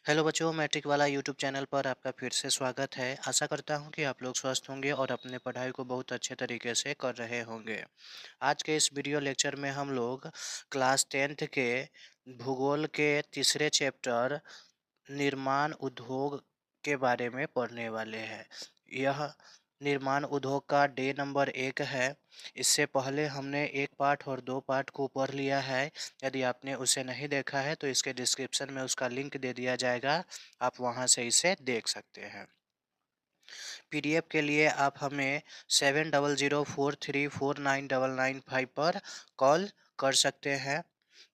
Hello बच्चों, matric वाला YouTube channel पर आपका फिर से स्वागत है। आशा करता हूं कि आप लोग स्वस्थ होंगे और अपने पढ़ाई को बहुत अच्छे तरीके से कर रहे होंगे। आज के इस वीडियो लेक्चर में हम लोग क्लास 10th के भूगोल के तीसरे चैप्टर निर्माण उद्योग के बारे में पढ़ने वाले हैं। यह निर्माण उद्योग का डे नंबर 1 है। इससे पहले हमने एक पार्ट और दो पार्ट को पढ़ लिया है। यदि आपने उसे नहीं देखा है तो इसके डिस्क्रिप्शन में उसका लिंक दे दिया जाएगा, आप वहां से इसे देख सकते हैं। पीडीएफ के लिए आप हमें 7004349995 पर कॉल कर सकते हैं।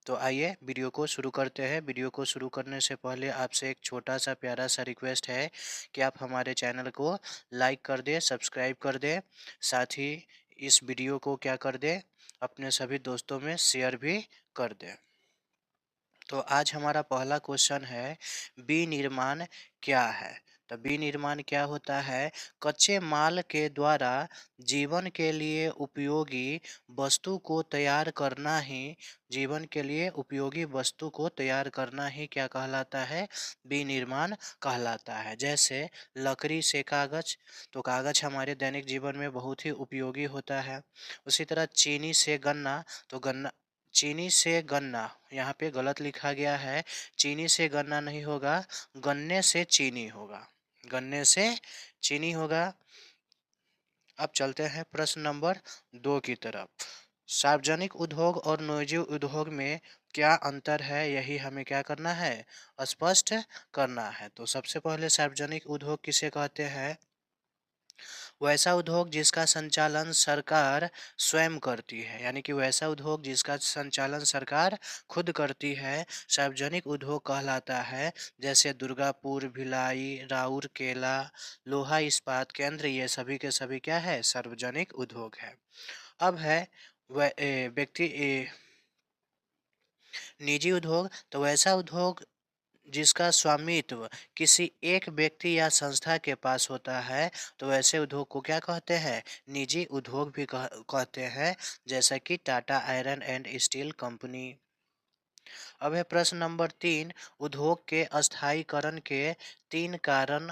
तो आइए वीडियो को शुरू करते हैं। वीडियो को शुरू करने से पहले आपसे एक छोटा सा प्यारा सा रिक्वेस्ट है कि आप हमारे चैनल को लाइक कर दें, सब्सक्राइब कर दें, साथ ही इस वीडियो को क्या कर दें, अपने सभी दोस्तों में शेयर भी कर दें। तो आज हमारा पहला क्वेश्चन है, विनिर्माण क्या है। तो विनिर्माण क्या होता है? कच्चे माल के द्वारा जीवन के लिए उपयोगी वस्तु को तैयार करना ही जीवन के लिए उपयोगी वस्तु को तैयार करना ही क्या कहलाता है? विनिर्माण कहलाता है। जैसे लकड़ी से कागज, तो कागज हमारे दैनिक जीवन में बहुत ही उपयोगी होता है। उसी तरह चीनी से गन्ना, तो गन्ना चीनी से गन्ना, यहाँ पे गलत लिखा गया है। चीनी से गन्ना नहीं होगा, गन्ने से चीनी होगा, गन्ने से चीनी होगा। अब चलते हैं प्रश्न नंबर 2 की तरफ। सार्वजनिक उद्योग और निजी उद्योग में क्या अंतर है, यही हमें क्या करना है, स्पष्ट करना है। तो सबसे पहले सार्वजनिक उद्योग किसे कहते हैं? वैसा उद्योग जिसका संचालन सरकार स्वयं करती है, यानी कि वैसा उद्योग जिसका संचालन सरकार खुद करती है, सार्वजनिक उद्योग कहलाता है। जैसे दुर्गापुर, भिलाई, राउरकेला, लोहा इस्पात केंद्र, ये सभी के सभी क्या है, सार्वजनिक उद्योग है। अब है निजी उद्योग। तो वैसा उद्योग जिसका स्वामित्व किसी एक व्यक्ति या संस्था के पास होता है, तो वैसे उद्योग को क्या कहते हैं, निजी उद्योग भी कहते हैं। जैसा कि Tata iron and steel company. अब है प्रश्न नंबर 3, उद्योग के अस्थायीकरण के 3 कारण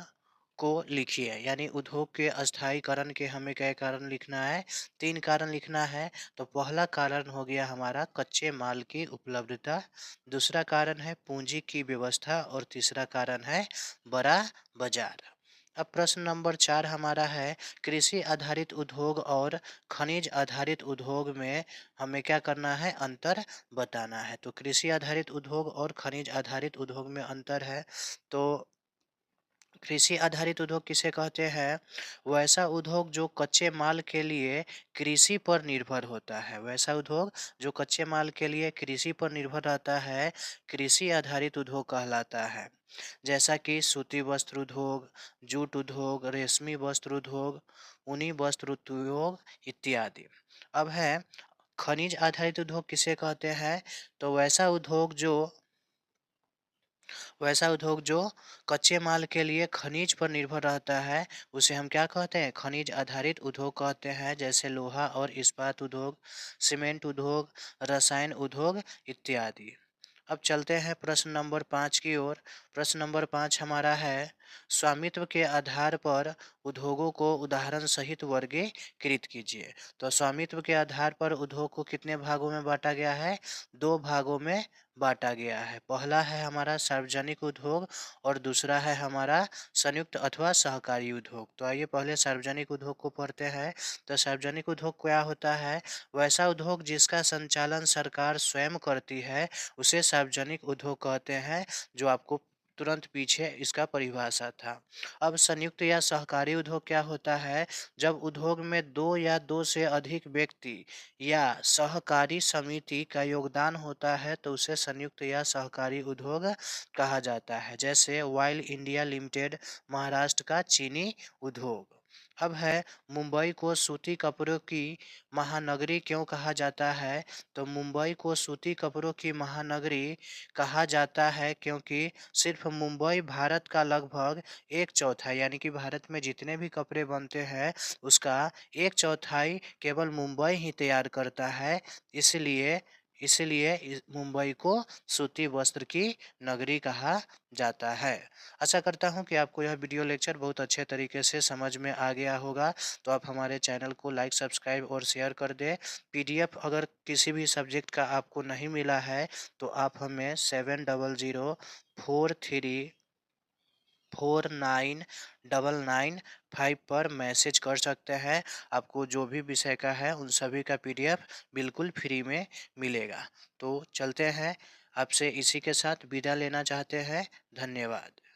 को लिखिए। यानी उद्योग के अस्थायीकरण के हमें क्या कारण लिखना है, 3 कारण लिखना है। तो पहला कारण हो गया हमारा कच्चे माल की उपलब्धता, दूसरा कारण है पूंजी की व्यवस्था और तीसरा कारण है बड़ा बाजार। अब प्रश्न नंबर 4 हमारा है, कृषि आधारित उद्योग और खनिज आधारित उद्योग में हमें क्या करना है, अंतर बताना है। तो कृषि आधारित उद्योग और खनिज आधारित उद्योग में अंतर है। तो कृषि आधारित उद्योग किसे कहते हैं? वैसा उद्योग जो कच्चे माल के लिए कृषि पर निर्भर होता है। वैसा उद्योग जो कच्चे माल के लिए कृषि पर निर्भर रहता है, कृषि आधारित उद्योग कहलाता है। जैसा कि सूती वस्त्र उद्योग, जूट उद्योग, रेशमी वस्त्र उद्योग, ऊनी वस्त्र उद्योग इत्यादि। अब है खनिज आधारित उद्योग किसे कहते हैं? तो वैसा उद्योग जो कच्चे माल के लिए खनिज पर निर्भर रहता है, उसे हम क्या कहते हैं, खनिज आधारित उद्योग कहते हैं। जैसे लोहा और इस्पात उद्योग, सीमेंट उद्योग, रसायन उद्योग इत्यादि। अब चलते हैं प्रश्न नंबर 5 की ओर। प्रश्न नंबर 5 हमारा है, स्वामित्व के आधार पर उद्योगों को उदाहरण सहित वर्गीकृत कीजिए। तो स्वामित्व के आधार पर उद्योग को कितने भागों में बांटा गया है? 2 भागों में बांटा गया है। पहला है हमारा सार्वजनिक उद्योग और दूसरा है हमारा संयुक्त अथवा सहकारी उद्योग। तो आइए पहले सार्वजनिक उद्योग को पढ़ते हैं। तो सार्वजनिक उद्योग क्या होता है? वैसा उद्योग जिसका संचालन सरकार स्वयं करती है, उसे सार्वजनिक उद्योग कहते हैं, जो आपको तुरंत पीछे इसका परिभाषा था। अब संयुक्त या सहकारी उद्योग क्या होता है? जब उद्योग में 2 या 2 से अधिक व्यक्ति या सहकारी समिति का योगदान होता है, तो उसे संयुक्त या सहकारी उद्योग कहा जाता है। जैसे ऑयल इंडिया लिमिटेड, महाराष्ट्र का चीनी उद्योग। अब है, मुंबई को सूती कपड़ों की महानगरी क्यों कहा जाता है? तो मुंबई को सूती कपड़ों की महानगरी कहा जाता है क्योंकि सिर्फ मुंबई भारत का लगभग एक चौथाई, यानी कि भारत में जितने भी कपड़े बनते हैं उसका एक चौथाई केवल मुंबई ही तैयार करता है। इसलिए इसलिए मुंबई को सूती वस्त्र की नगरी कहा जाता है। आशा करता हूँ कि आपको यह वीडियो लेक्चर बहुत अच्छे तरीके से समझ में आ गया होगा। तो आप हमारे चैनल को लाइक, सब्सक्राइब और शेयर कर दें। पीडीएफ अगर किसी भी सब्जेक्ट का आपको नहीं मिला है तो आप हमें 7004349995 पर मैसेज कर सकते हैं। आपको जो भी विषय का है उन सभी का पीडीएफ बिल्कुल फ्री में मिलेगा। तो चलते हैं, आपसे इसी के साथ विदा लेना चाहते हैं। धन्यवाद।